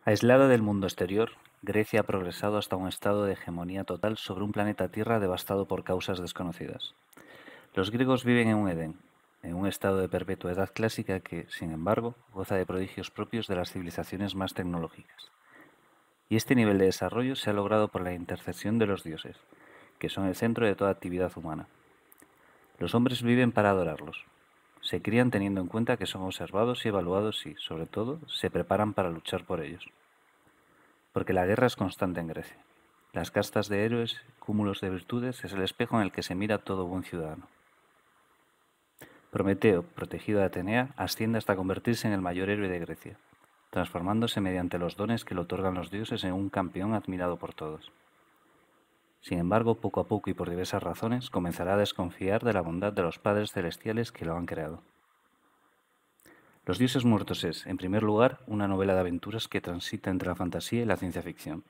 Aislada del mundo exterior, Grecia ha progresado hasta un estado de hegemonía total sobre un planeta Tierra devastado por causas desconocidas. Los griegos viven en un Edén, en un estado de perpetuidad clásica que, sin embargo, goza de prodigios propios de las civilizaciones más tecnológicas. Y este nivel de desarrollo se ha logrado por la intercesión de los dioses, que son el centro de toda actividad humana. Los hombres viven para adorarlos. Se crían teniendo en cuenta que son observados y evaluados y, sobre todo, se preparan para luchar por ellos. Porque la guerra es constante en Grecia. Las castas de héroes, cúmulos de virtudes, es el espejo en el que se mira todo buen ciudadano. Prometeo, protegido de Atenea, asciende hasta convertirse en el mayor héroe de Grecia, transformándose mediante los dones que le otorgan los dioses en un campeón admirado por todos. Sin embargo, poco a poco y por diversas razones, comenzará a desconfiar de la bondad de los padres celestiales que lo han creado. Los dioses muertos es, en primer lugar, una novela de aventuras que transita entre la fantasía y la ciencia ficción.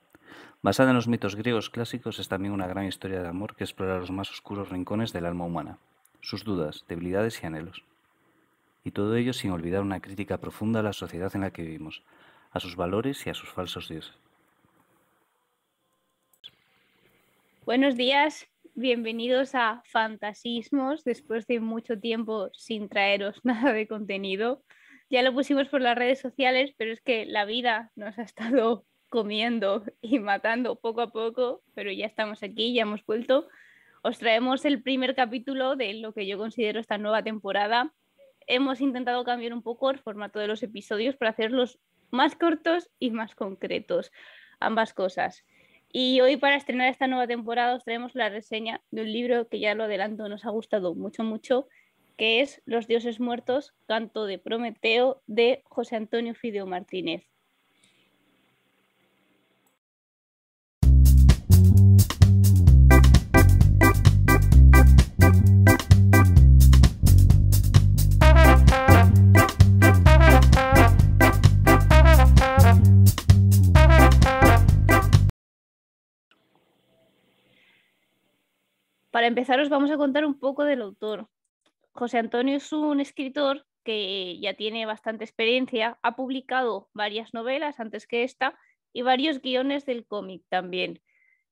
Basada en los mitos griegos clásicos, es también una gran historia de amor que explora los más oscuros rincones del alma humana, sus dudas, debilidades y anhelos. Y todo ello sin olvidar una crítica profunda a la sociedad en la que vivimos, a sus valores y a sus falsos dioses. Buenos días, bienvenidos a Fantasismos, después de mucho tiempo sin traeros nada de contenido. Ya lo pusimos por las redes sociales, pero es que la vida nos ha estado comiendo y matando poco a poco, pero ya estamos aquí, ya hemos vuelto. Os traemos el primer capítulo de lo que yo considero esta nueva temporada. Hemos intentado cambiar un poco el formato de los episodios para hacerlos más cortos y más concretos, ambas cosas. Y hoy, para estrenar esta nueva temporada, os traemos la reseña de un libro que, ya lo adelanto, nos ha gustado mucho, que es Los dioses muertos, canto de Prometeo, de José Antonio Fideo Martínez. Para empezar, os vamos a contar un poco del autor. José Antonio es un escritor que ya tiene bastante experiencia, ha publicado varias novelas antes que esta y varios guiones del cómic también.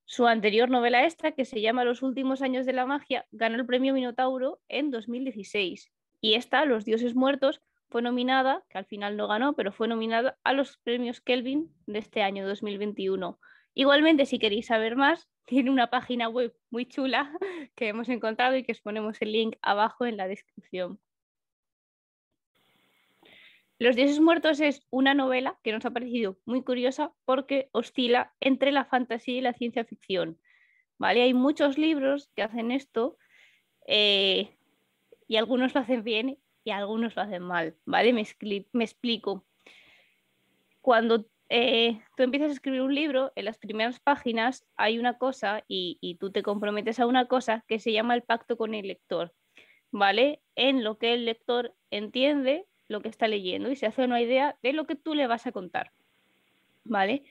Su anterior novela extra, que se llama Los últimos años de la magia, ganó el premio Minotauro en 2016. Y esta, Los dioses muertos, fue nominada, que al final no ganó, pero fue nominada a los premios Kelvin de este año 2021. Igualmente, si queréis saber más, tiene una página web muy chula que hemos encontrado y que os ponemos el link abajo en la descripción. Los dioses muertos es una novela que nos ha parecido muy curiosa porque oscila entre la fantasía y la ciencia ficción. ¿Vale? Hay muchos libros que hacen esto y algunos lo hacen bien y algunos lo hacen mal. ¿Vale? Me explico. Cuando tú empiezas a escribir un libro, en las primeras páginas hay una cosa y tú te comprometes a una cosa que se llama el pacto con el lector, ¿vale? En lo que el lector entiende lo que está leyendo y se hace una idea de lo que tú le vas a contar, ¿vale?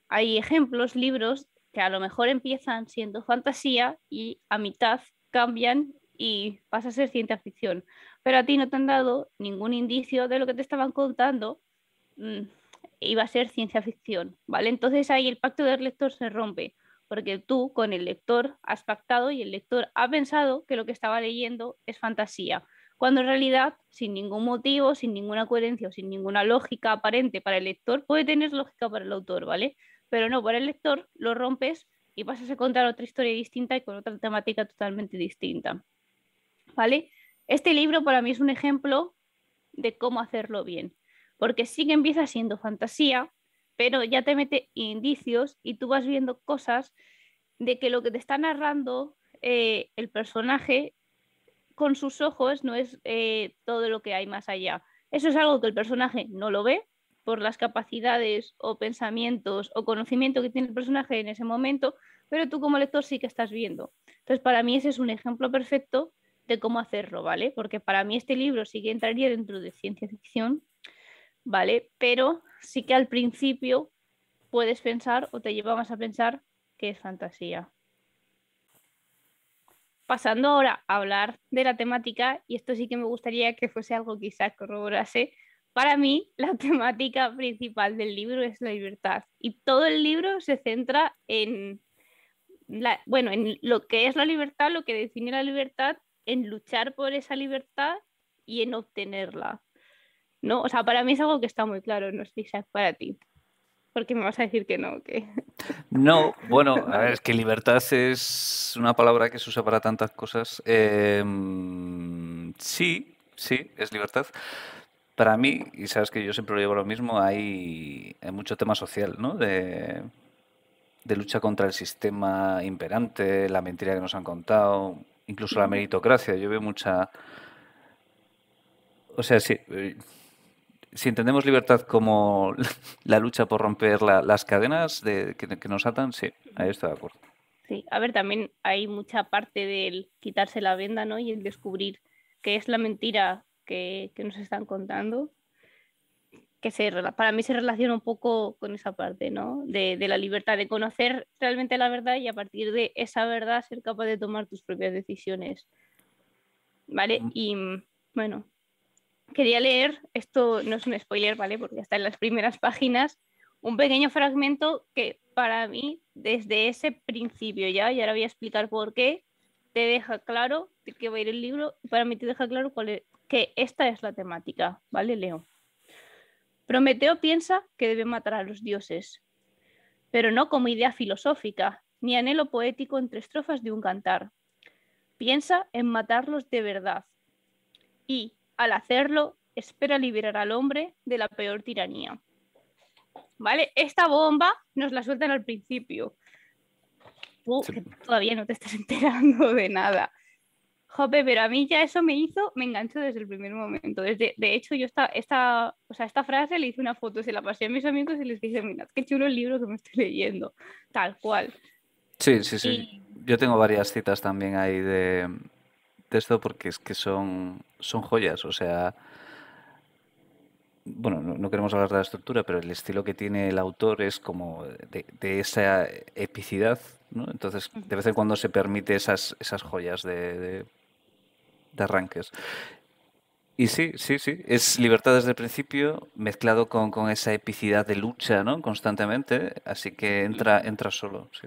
Hay ejemplos, libros que a lo mejor empiezan siendo fantasía y a mitad cambian y pasa a ser ciencia ficción, pero a ti no te han dado ningún indicio de lo que te estaban contando iba a ser ciencia ficción, ¿vale? Entonces ahí el pacto del lector se rompe, porque tú con el lector has pactado y el lector ha pensado que lo que estaba leyendo es fantasía, cuando en realidad, sin ningún motivo, sin ninguna coherencia o sin ninguna lógica aparente para el lector, puede tener lógica para el autor, ¿vale? Pero no, para el lector lo rompes y pasas a contar otra historia distinta y con otra temática totalmente distinta, ¿vale? Este libro para mí es un ejemplo de cómo hacerlo bien, porque sí que empieza siendo fantasía, pero ya te mete indicios y tú vas viendo cosas de que lo que te está narrando el personaje con sus ojos no es todo lo que hay más allá. Eso es algo que el personaje no lo ve por las capacidades o pensamientos o conocimiento que tiene el personaje en ese momento, pero tú como lector sí que estás viendo. Entonces, para mí ese es un ejemplo perfecto de cómo hacerlo, ¿vale? Porque para mí este libro sí que entraría dentro de ciencia ficción, ¿vale? Pero sí que al principio puedes pensar o te lleva más a pensar que es fantasía. Pasando ahora a hablar de la temática, y esto sí que me gustaría que fuese algo quizás corroborase, para mí la temática principal del libro es la libertad y todo el libro se centra en, bueno, en lo que es la libertad, lo que define la libertad, en luchar por esa libertad y en obtenerla, ¿no? O sea, para mí es algo que está muy claro, no sé si es para ti, porque me vas a decir que no, que No, bueno, a ver, es que libertad es una palabra que se usa para tantas cosas. Sí, sí, es libertad. Para mí, y sabes que yo siempre lo digo lo mismo, hay mucho tema social, ¿no? De lucha contra el sistema imperante, la mentira que nos han contado, incluso la meritocracia. Yo veo mucha... O sea, sí, si entendemos libertad como la lucha por romper las cadenas que nos atan, sí, ahí estoy de acuerdo. sí, a ver, también hay mucha parte del quitarse la venda, ¿no? Y el descubrir qué es la mentira que nos están contando, que para mí se relaciona un poco con esa parte, ¿no? De la libertad, de conocer realmente la verdad y a partir de esa verdad ser capaz de tomar tus propias decisiones, ¿vale? Y bueno, quería leer, esto no es un spoiler, ¿vale? Porque ya está en las primeras páginas, un pequeño fragmento que para mí, desde ese principio ya, y ahora voy a explicar por qué, te deja claro de qué va a ir el libro, y para mí te deja claro que esta es la temática, ¿vale? Leo. Prometeo piensa que debe matar a los dioses, pero no como idea filosófica, ni anhelo poético entre estrofas de un cantar. Piensa en matarlos de verdad, y, al hacerlo, espera liberar al hombre de la peor tiranía. ¿Vale? Esta bomba nos la sueltan al principio. Tú, Sí. que todavía no te estás enterando de nada. Jope, pero a mí ya eso me enganchó desde el primer momento. De hecho, yo esta frase le hice una foto, se la pasé a mis amigos y les dije, mirad, qué chulo el libro que me estoy leyendo. Tal cual. Sí, sí, sí. Y Yo tengo varias citas también ahí de esto porque es que son joyas. O sea, bueno, no queremos hablar de la estructura, pero el estilo que tiene el autor es como de esa epicidad, ¿no? Entonces, de vez en cuando se permite esas joyas de arranques. Y sí, sí, sí, es libertad desde el principio, mezclado con esa epicidad de lucha, ¿no? Constantemente, así que entra solo, sí.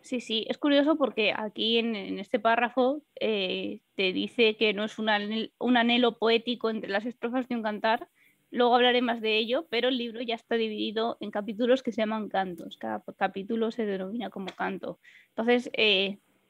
sí, sí, es curioso porque aquí en este párrafo te dice que no es un anhelo poético entre las estrofas de un cantar. Luego hablaré más de ello, pero el libro ya está dividido en capítulos que se llaman cantos. Cada capítulo se denomina como canto. Entonces,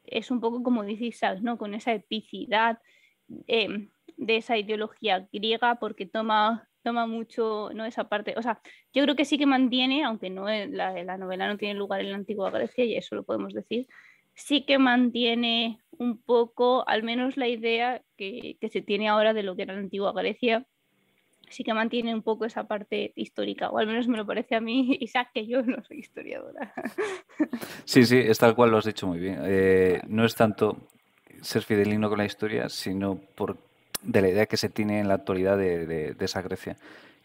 es un poco como dice Isaac, ¿no? Con esa epicidad de esa ideología griega, porque toma mucho, ¿no? Esa parte. O sea, yo creo que sí que mantiene, aunque no la novela no tiene lugar en la antigua Grecia, y eso lo podemos decir, sí que mantiene un poco, al menos la idea que se tiene ahora de lo que era la antigua Grecia, sí que mantiene un poco esa parte histórica, o al menos me lo parece a mí, Isaac, que yo no soy historiadora. Sí, sí, es tal cual lo has dicho muy bien. No es tanto ser fidelino con la historia, sino de la idea que se tiene en la actualidad de esa Grecia.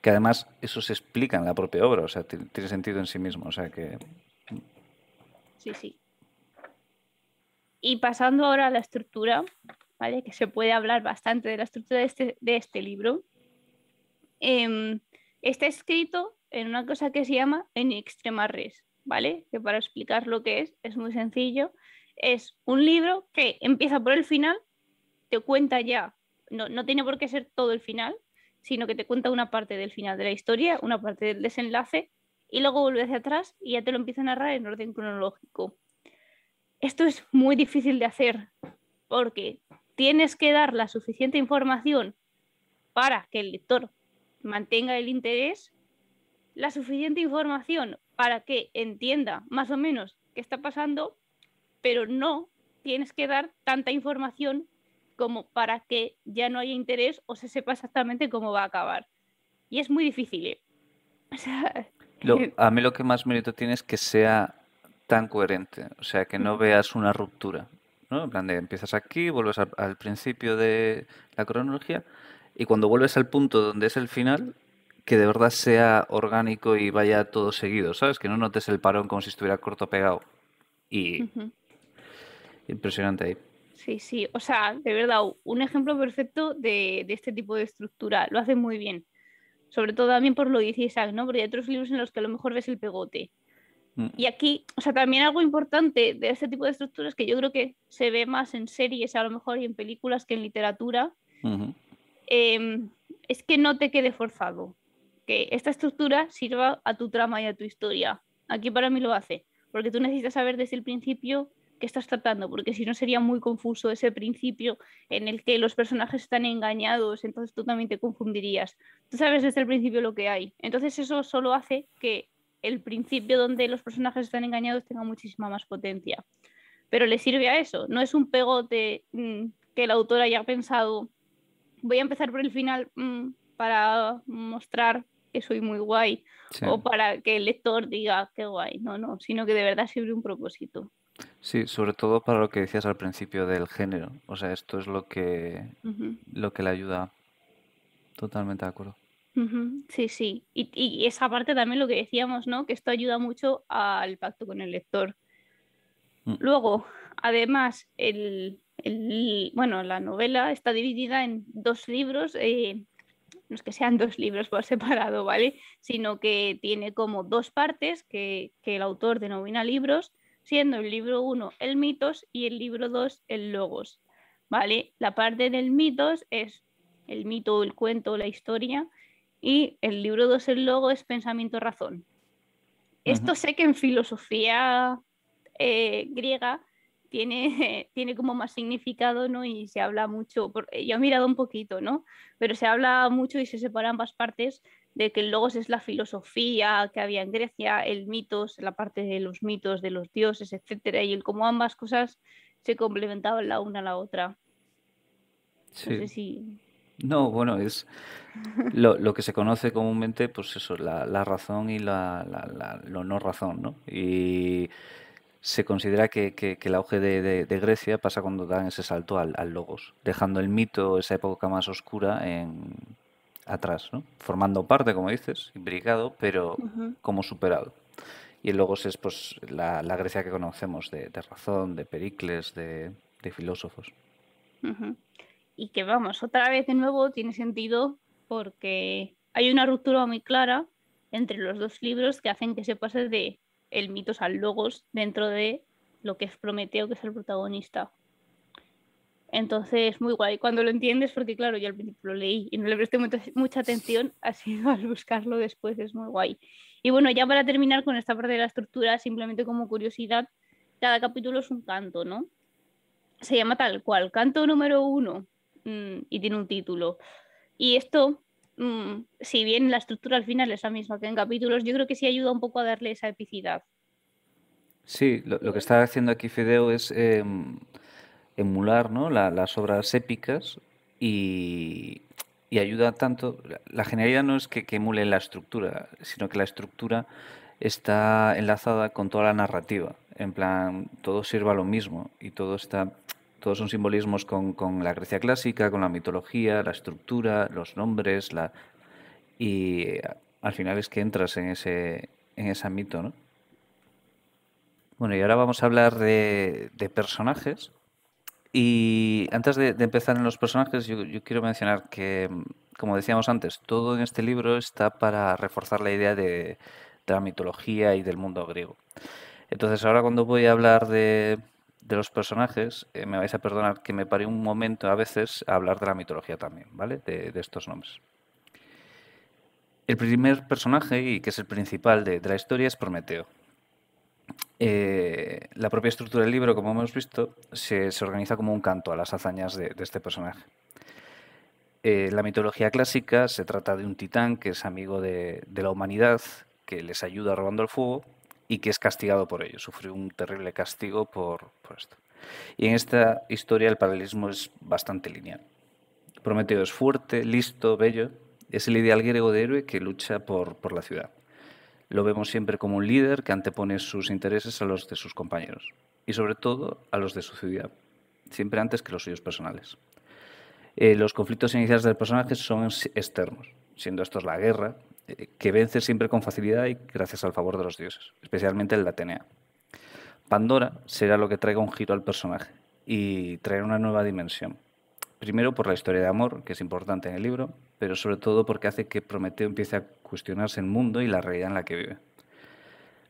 Que además eso se explica en la propia obra, o sea, tiene sentido en sí mismo. O sea que Sí, sí. Y pasando ahora a la estructura, ¿vale? Que se puede hablar bastante de la estructura de este libro. Está escrito en una cosa que se llama en extrema res, ¿vale? Que para explicar lo que es muy sencillo. Es un libro que empieza por el final, te cuenta ya, no tiene por qué ser todo el final, sino que te cuenta una parte del final de la historia, una parte del desenlace, y luego vuelve hacia atrás y ya te lo empieza a narrar en orden cronológico. Esto es muy difícil de hacer porque tienes que dar la suficiente información para que el lector mantenga el interés, la suficiente información para que entienda más o menos qué está pasando, pero no tienes que dar tanta información como para que ya no haya interés o se sepa exactamente cómo va a acabar. Y es muy difícil, ¿eh? O sea, a mí lo que más mérito tiene es que sea tan coherente, o sea, que no veas una ruptura, ¿no? En plan de empiezas aquí, vuelves al principio de la cronología y cuando vuelves al punto donde es el final, que de verdad sea orgánico y vaya todo seguido, ¿sabes? Que no notes el parón como si estuviera corto pegado. Y impresionante ahí. sí, sí, o sea, de verdad, un ejemplo perfecto de este tipo de estructura. Lo hace muy bien. sobre todo también por lo que dice Isaac, ¿no? Porque hay otros libros en los que a lo mejor ves el pegote. Y aquí, o sea, también algo importante de este tipo de estructuras que yo creo que se ve más en series a lo mejor y en películas que en literatura, es que no te quede forzado, que esta estructura sirva a tu trama y a tu historia. Aquí para mí lo hace, porque tú necesitas saber desde el principio qué estás tratando, porque si no sería muy confuso ese principio en el que los personajes están engañados, entonces tú también te confundirías. Tú sabes desde el principio lo que hay, entonces eso solo hace que el principio donde los personajes están engañados tenga muchísima más potencia. Pero le sirve a eso, no es un pegote que el autor haya pensado voy a empezar por el final para mostrar que soy muy guay Sí. o para que el lector diga qué guay. No, no, sino que de verdad sirve un propósito. Sí, sobre todo para lo que decías al principio del género. O sea, esto es lo que le ayuda. Totalmente de acuerdo. Sí, sí. Y esa parte también lo que decíamos, ¿no? Que esto ayuda mucho al pacto con el lector. Mm, Luego, además, bueno, la novela está dividida en dos libros, no es que sean dos libros por separado, ¿vale? Sino que tiene como dos partes que el autor denomina libros, siendo el libro 1 el mitos y el libro 2 el logos, ¿vale? La parte del mitos es el mito, el cuento, la historia, y el libro 2 el logo es pensamiento-razón. ujú. Esto sé que en filosofía griega tiene como más significado, ¿no? Y se habla mucho, yo he mirado un poquito, ¿no? Pero se habla mucho y se separan ambas partes de que el logos es la filosofía que había en Grecia, el mitos, la parte de los mitos, de los dioses, etcétera, y el cómo ambas cosas se complementaban la una a la otra. No Sí. sé si... No, bueno, es lo que se conoce comúnmente, pues eso, la razón y lo no razón, ¿no? Y se considera que el auge de Grecia pasa cuando dan ese salto al logos, dejando el mito, esa época más oscura, atrás, ¿no? Formando parte, como dices, imbricado, pero Ujú, como superado. Y el logos es pues la Grecia que conocemos, de razón, de Pericles, de filósofos. ujú. Y que vamos, otra vez de nuevo tiene sentido porque hay una ruptura muy clara entre los dos libros que hacen que se pase de el mitos al logos dentro de lo que es Prometeo, que es el protagonista. Entonces, muy guay cuando lo entiendes, porque claro, yo al principio lo leí y no le presté mucha atención, así al buscarlo después es muy guay. Y bueno, ya para terminar con esta parte de la estructura, simplemente como curiosidad, cada capítulo es un canto, ¿no? Se llama tal cual, canto número uno, y tiene un título. Y esto, si bien la estructura al final es la misma que en capítulos, yo creo que sí ayuda un poco a darle esa epicidad. Sí, lo que está haciendo aquí Fideo es emular, ¿no? Las obras épicas y, y ayuda tanto. La genialidad no es que emule la estructura, sino que la estructura está enlazada con toda la narrativa. En plan, todo sirve a lo mismo y todos son simbolismos con la Grecia clásica, con la mitología, la estructura, los nombres, y al final es que entras en ese mito, ¿no? Bueno, y ahora vamos a hablar de personajes. Y antes de empezar en los personajes, yo quiero mencionar que, como decíamos antes, todo en este libro está para reforzar la idea de la mitología y del mundo griego. Entonces, ahora cuando voy a hablar de los personajes, me vais a perdonar que me pare un momento a veces a hablar de la mitología también, ¿vale? De estos nombres. El primer personaje, y que es el principal de la historia, es Prometeo. La propia estructura del libro, como hemos visto, se organiza como un canto a las hazañas de este personaje. En la mitología clásica se trata de un titán que es amigo de la humanidad, que les ayuda robando el fuego y que es castigado por ello. Sufrió un terrible castigo por esto. Y en esta historia el paralelismo es bastante lineal. Prometeo es fuerte, listo, bello. Es el ideal griego de héroe que lucha por la ciudad. Lo vemos siempre como un líder que antepone sus intereses a los de sus compañeros y sobre todo a los de su ciudad, siempre antes que los suyos personales. Los conflictos iniciales del personaje son externos, siendo estos la guerra, que vence siempre con facilidad y gracias al favor de los dioses, especialmente el de Atenea. Pandora será lo que traiga un giro al personaje y traerá una nueva dimensión. Primero por la historia de amor, que es importante en el libro, pero sobre todo porque hace que Prometeo empiece a cuestionarse el mundo y la realidad en la que vive.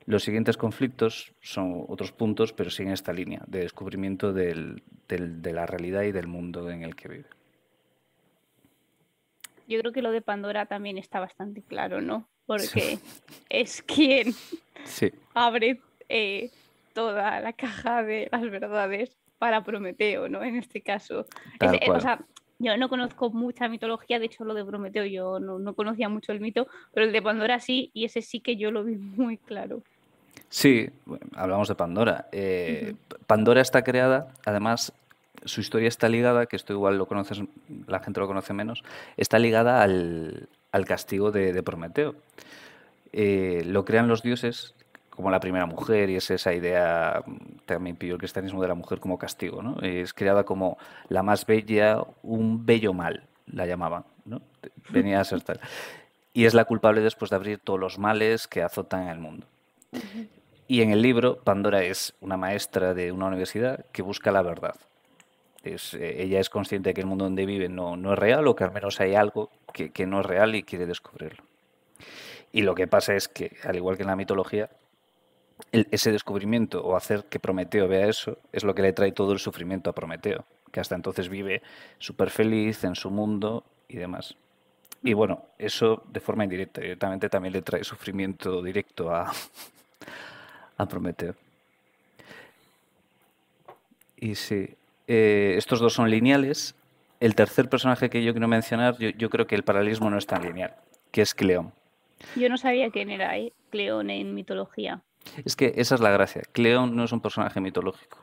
Los siguientes conflictos son otros puntos, pero siguen esta línea de descubrimiento de la realidad y del mundo en el que vive. Yo creo que lo de Pandora también está bastante claro, ¿no? Porque es quien Sí. abre toda la caja de las verdades para Prometeo, ¿no? En este caso. Tal cual. O sea, yo no conozco mucha mitología, de hecho lo de Prometeo yo no conocía mucho el mito, pero el de Pandora sí, y ese sí que yo lo vi muy claro. Sí, bueno, hablamos de Pandora. Pandora está creada, además, su historia está ligada, que esto igual lo conoces, la gente lo conoce menos, está ligada al castigo de Prometeo. Lo crean los dioses como la primera mujer y es esa idea, también pilló el cristianismo de la mujer como castigo, ¿no? Es creada como la más bella, un bello mal, la llamaban, ¿no? Venía a ser tal. Y es la culpable después de abrir todos los males que azotan el mundo. Y en el libro, Pandora es una maestra de una universidad que busca la verdad. Ella es consciente de que el mundo donde vive no es real o que al menos hay algo que no es real y quiere descubrirlo. Y lo que pasa es que, al igual que en la mitología, ese descubrimiento o hacer que Prometeo vea eso es lo que le trae todo el sufrimiento a Prometeo, que hasta entonces vive súper feliz en su mundo y demás. Y bueno, eso de forma indirecta, directamente también le trae sufrimiento directo a Prometeo. Y sí, estos dos son lineales. El tercer personaje que yo quiero mencionar, yo creo que el paralelismo no es tan lineal, que es Cleón. Yo no sabía quién era Cleón en mitología. Es que esa es la gracia. Cleón no es un personaje mitológico.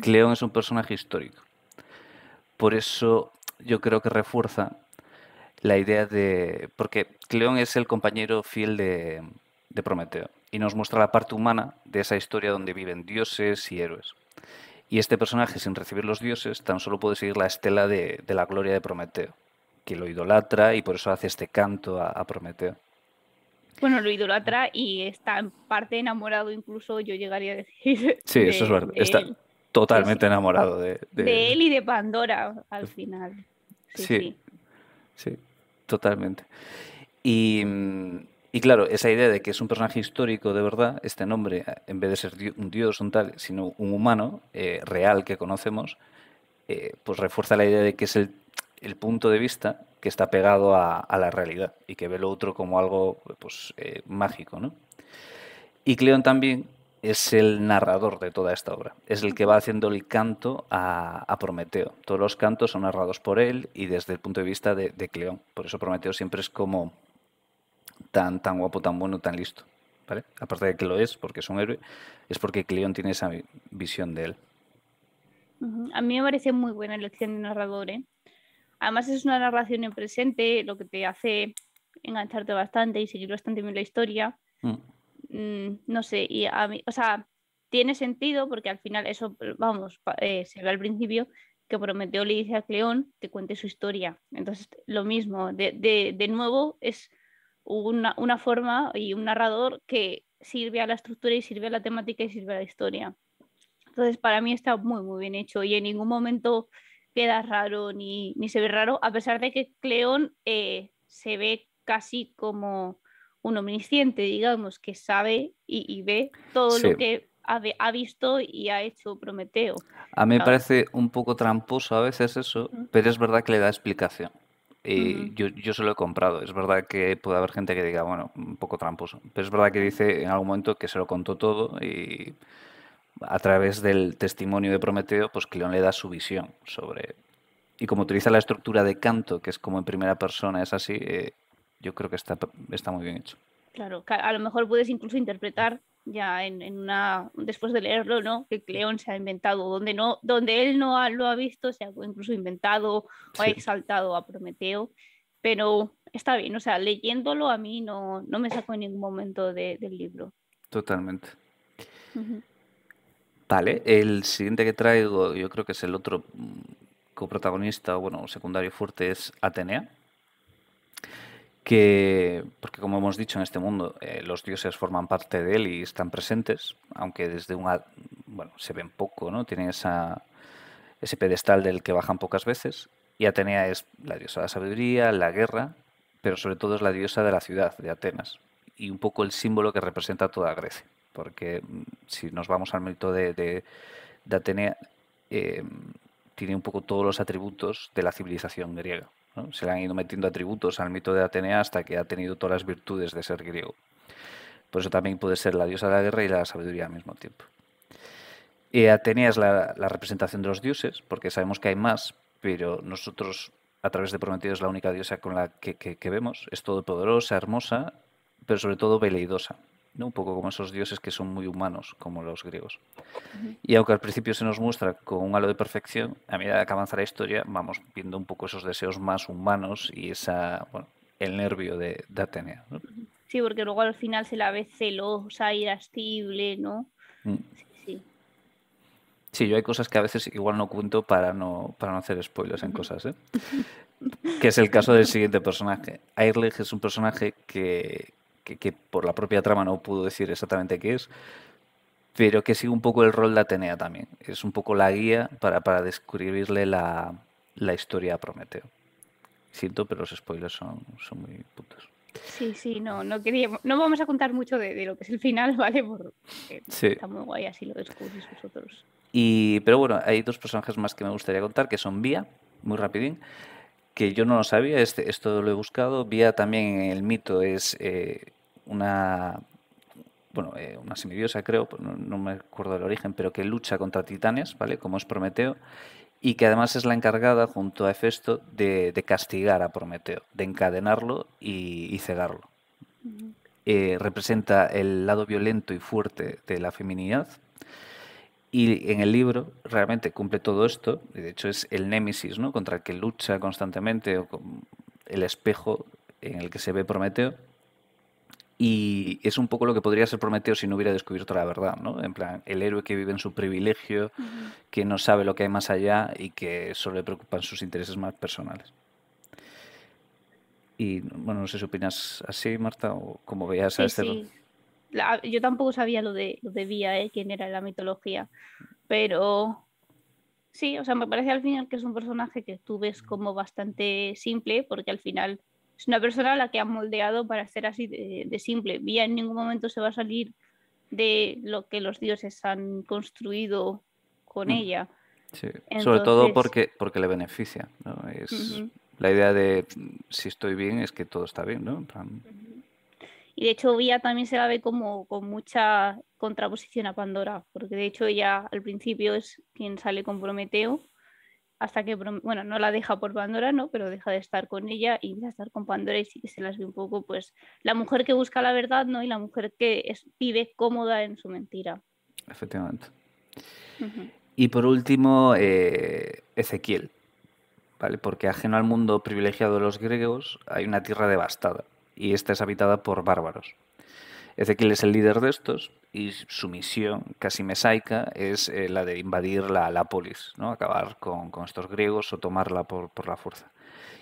Cleón es un personaje histórico. Por eso yo creo que refuerza la idea de... Porque Cleón es el compañero fiel de Prometeo y nos muestra la parte humana de esa historia donde viven dioses y héroes. Y este personaje, sin recibir los dioses, tan solo puede seguir la estela de la gloria de Prometeo, que lo idolatra y por eso hace este canto a Prometeo. Bueno, lo idolatra y está en parte enamorado, incluso yo llegaría a decir. Sí, eso es verdad. Está Él. totalmente Sí, sí. enamorado De él y de Pandora al final. Sí, Sí, sí. sí, totalmente. Y, y claro, esa idea de que es un personaje histórico de verdad, este nombre, en vez de ser un dios, un tal, sino un humano real que conocemos, pues refuerza la idea de que es el punto de vista que está pegado a la realidad y que ve lo otro como algo pues, mágico, ¿no? Y Cleón también es el narrador de toda esta obra, es el que va haciendo el canto a Prometeo. Todos los cantos son narrados por él y desde el punto de vista de Cleón. Por eso Prometeo siempre es como tan guapo, tan bueno, tan listo. ¿Vale? Aparte de que lo es, porque es un héroe, es porque Cleón tiene esa visión de él. A mí me parece muy buena elección de narrador, ¿eh? Además es una narración en presente, lo que te hace engancharte bastante y seguir bastante bien la historia. No sé, y a mí, o sea, tiene sentido porque al final eso, vamos, se ve al principio que Prometeo le dice a Cleón que cuente su historia. Entonces, lo mismo, de nuevo, es una forma y un narrador que sirve a la estructura y sirve a la temática y sirve a la historia. Entonces, para mí está muy, muy bien hecho y en ningún momento queda raro ni se ve raro, a pesar de que Cleón se ve casi como un omnisciente, digamos, que sabe y ve todo Sí. lo que ha visto y ha hecho Prometeo. A mí me parece un poco tramposo a veces eso, pero es verdad que le da explicación. Y yo se lo he comprado. Es verdad que puede haber gente que diga, bueno, un poco tramposo. Pero es verdad que dice en algún momento que se lo contó todo y a través del testimonio de Prometeo, pues Cleón le da su visión sobre... Y como utiliza la estructura de canto, que es como en primera persona, es así, yo creo que está muy bien hecho. Claro, a lo mejor puedes incluso interpretar ya después de leerlo, ¿no? Que Cleón se ha inventado, donde él no lo ha visto, se ha incluso inventado o ha Sí, exaltado a Prometeo, pero está bien, o sea, leyéndolo a mí no me sacó en ningún momento del libro. totalmente. Vale, el siguiente que traigo, yo creo que es el otro coprotagonista, bueno, secundario fuerte, es Atenea. Porque como hemos dicho en este mundo, los dioses forman parte de él y están presentes, aunque bueno, se ven poco, ¿no? Tienen ese pedestal del que bajan pocas veces. Y Atenea es la diosa de la sabiduría, la guerra, pero sobre todo es la diosa de la ciudad, de Atenas, y un poco el símbolo que representa toda Grecia. Porque si nos vamos al mito de Atenea, eh, tiene un poco todos los atributos de la civilización griega, ¿no? Se le han ido metiendo atributos al mito de Atenea hasta que ha tenido todas las virtudes de ser griego. Por eso también puede ser la diosa de la guerra y la sabiduría al mismo tiempo. Atenea es la representación de los dioses, porque sabemos que hay más, pero nosotros, a través de Prometeo, es la única diosa con la que vemos. Es todopoderosa, hermosa, pero sobre todo veleidosa, ¿no? Un poco como esos dioses que son muy humanos, como los griegos. Y aunque al principio se nos muestra con un halo de perfección, a medida que avanza la historia, vamos viendo un poco esos deseos más humanos y bueno, el nervio de Atenea, ¿no? Sí, porque luego al final se la ve celosa, irascible, ¿no? Sí. Sí, yo hay cosas que a veces igual no cuento para no hacer spoilers en cosas, ¿eh? Que es el caso del siguiente personaje. Airleg es un personaje que por la propia trama no puedo decir exactamente qué es, pero que sigue un poco el rol de Atenea también. Es un poco la guía para descubrirle la historia a Prometeo. Siento, pero los spoilers son muy putos. Sí, no vamos a contar mucho de lo que es el final, ¿vale? Porque sí. Está muy guay, así lo descubrís vosotros. Pero bueno, hay dos personajes más que me gustaría contar, que son Vía, muy rapidín, que yo no lo sabía, esto lo he buscado. Vía también en el mito es una semidiosa, creo, no me acuerdo del origen, pero que lucha contra titanes, ¿vale? Como es Prometeo, y que además es la encargada, junto a Hefesto, de castigar a Prometeo, de encadenarlo y cegarlo. Representa el lado violento y fuerte de la feminidad, y en el libro realmente cumple todo esto. De hecho, es el némesis, ¿no?, contra el que lucha constantemente, o el espejo en el que se ve Prometeo. Y es un poco lo que podría ser Prometeo si no hubiera descubierto la verdad, ¿no? En plan, el héroe que vive en su privilegio, que no sabe lo que hay más allá y que solo le preocupan sus intereses más personales. Y bueno, no sé si opinas así, Marta, o cómo veías a este. Sí. Yo tampoco sabía lo de Vía, quién era en la mitología, pero sí, o sea, me parece al final que es un personaje que tú ves como bastante simple, porque al final es una persona a la que han moldeado para ser así de simple. Vía en ningún momento se va a salir de lo que los dioses han construido con ella. Sí. Entonces, sobre todo porque le beneficia, ¿no? Es la idea de si estoy bien es que todo está bien, ¿no? En plan. Y de hecho Vía también se la ve como con mucha contraposición a Pandora, porque de hecho ella al principio es quien sale con Prometeo, hasta que, bueno, no la deja por Pandora, ¿no? Pero deja de estar con ella y empieza a estar con Pandora, y sí que se las ve un poco, pues, la mujer que busca la verdad, ¿no? Y la mujer que vive cómoda en su mentira. Efectivamente. Y por último, Ezequiel, ¿vale? Porque ajeno al mundo privilegiado de los griegos, hay una tierra devastada, y esta es habitada por bárbaros. Ezequiel es el líder de estos, y su misión, casi mesaica, es la de invadir la polis, ¿no? Acabar con estos griegos o tomarla por la fuerza.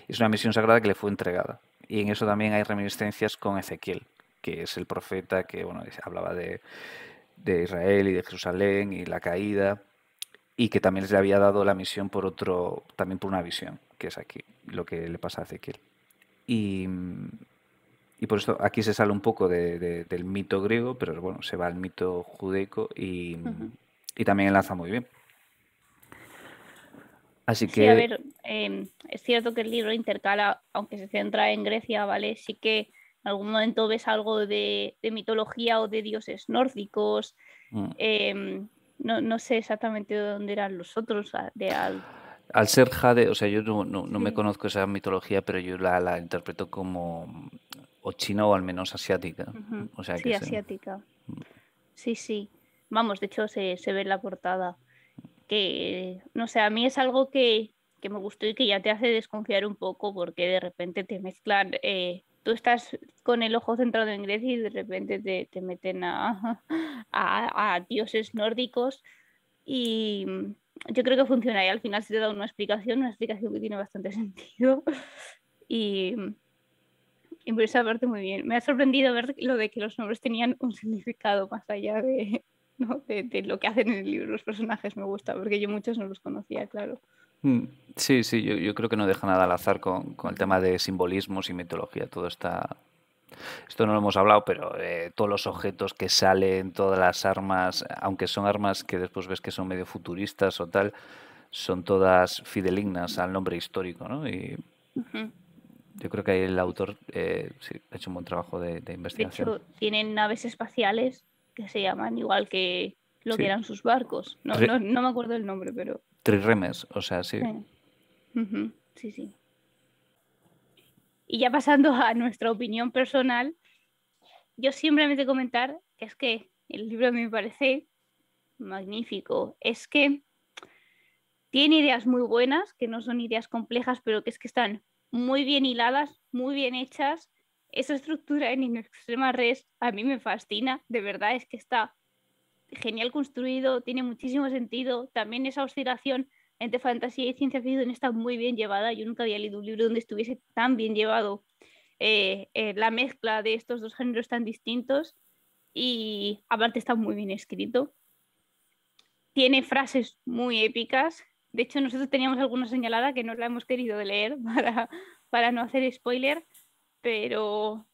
Es una misión sagrada que le fue entregada. Y en eso también hay reminiscencias con Ezequiel, que es el profeta que, bueno, hablaba de Israel y de Jerusalén y la caída, y que también le había dado la misión también por una visión, que es aquí, lo que le pasa a Ezequiel. Y por esto aquí se sale un poco del mito griego, pero bueno, se va al mito judaico y también enlaza muy bien. Así que... Sí, a ver, es cierto que el libro intercala, aunque se centra en Grecia, ¿vale? Sí que en algún momento ves algo de mitología o de dioses nórdicos. No sé exactamente de dónde eran los otros. Al ser Jade, o sea, yo no me conozco esa mitología, pero yo la interpreto como o china o al menos asiática. O sea, sí, asiática. Sí. Vamos, de hecho se ve en la portada. Que, no sé, a mí es algo que me gustó y que ya te hace desconfiar un poco, porque de repente te mezclan, tú estás con el ojo centrado en Grecia y de repente te meten a dioses nórdicos, y yo creo que funciona, y al final se te da una explicación que tiene bastante sentido, y por esa parte muy bien. Me ha sorprendido ver lo de que los nombres tenían un significado más allá de, ¿no? de lo que hacen en el libro los personajes. Me gusta, porque yo muchos no los conocía, claro. Mm, sí, sí, yo creo que no deja nada al azar con el tema de simbolismos y mitología. Todo está. Esto no lo hemos hablado, pero todos los objetos que salen, todas las armas, aunque son armas que después ves que son medio futuristas o tal, son todas fidelignas al nombre histórico, ¿no? Y Ujú. yo creo que ahí el autor sí, ha hecho un buen trabajo de De investigación. hecho, tienen naves espaciales que se llaman igual que lo que Sí, eran sus barcos. No me acuerdo el nombre, pero trirremes, o sea, sí. sí. Ujú, sí, sí. Y ya pasando a nuestra opinión personal, yo simplemente comentar que es que el libro me parece magnífico. Es que tiene ideas muy buenas, que no son ideas complejas, pero que es que están muy bien hiladas, muy bien hechas. Esa estructura en In Extrema Res a mí me fascina, de verdad, es que está genial construido, tiene muchísimo sentido. También esa oscilación entre fantasía y ciencia ficción está muy bien llevada. Yo nunca había leído un libro donde estuviese tan bien llevado la mezcla de estos dos géneros tan distintos y aparte está muy bien escrito. Tiene frases muy épicas. De hecho, nosotros teníamos alguna señalada que no la hemos querido leer para no hacer spoiler, pero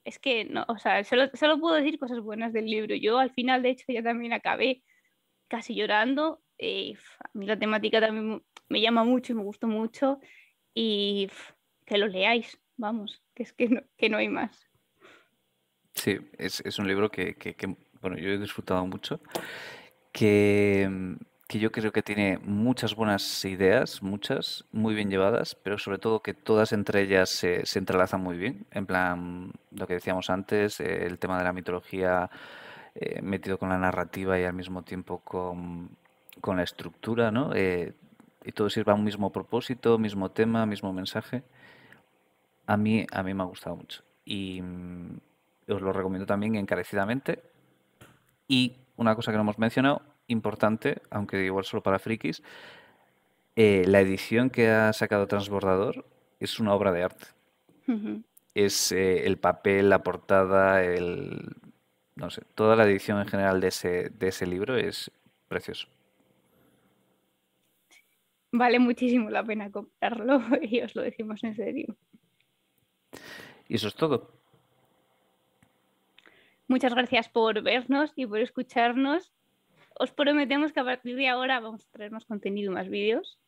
es que no, o sea, solo puedo decir cosas buenas del libro. Yo al final, de hecho, ya también acabé casi llorando. A mí la temática también me llama mucho y me gustó mucho. Y que lo leáis, vamos, que es que no hay más. Sí, es un libro bueno, yo he disfrutado mucho, que, que yo creo que tiene muchas buenas ideas, muchas, muy bien llevadas, pero sobre todo que todas entre ellas se entrelazan muy bien. En plan, lo que decíamos antes, el tema de la mitología metido con la narrativa y al mismo tiempo con la estructura, ¿no? Y todo sirve a un mismo propósito, mismo tema, mismo mensaje. A mí me ha gustado mucho. Y os lo recomiendo también encarecidamente. Y una cosa que no hemos mencionado, importante, aunque igual solo para frikis, la edición que ha sacado Transbordador es una obra de arte. Es el papel, la portada, no sé, toda la edición en general de ese libro es precioso. Vale muchísimo la pena comprarlo y os lo decimos en serio. Y eso es todo. Muchas gracias por vernos y por escucharnos. Os prometemos que a partir de ahora vamos a traer más contenido y más vídeos.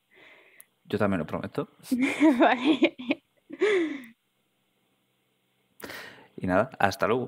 Yo también lo prometo. Vale. Y nada, hasta luego.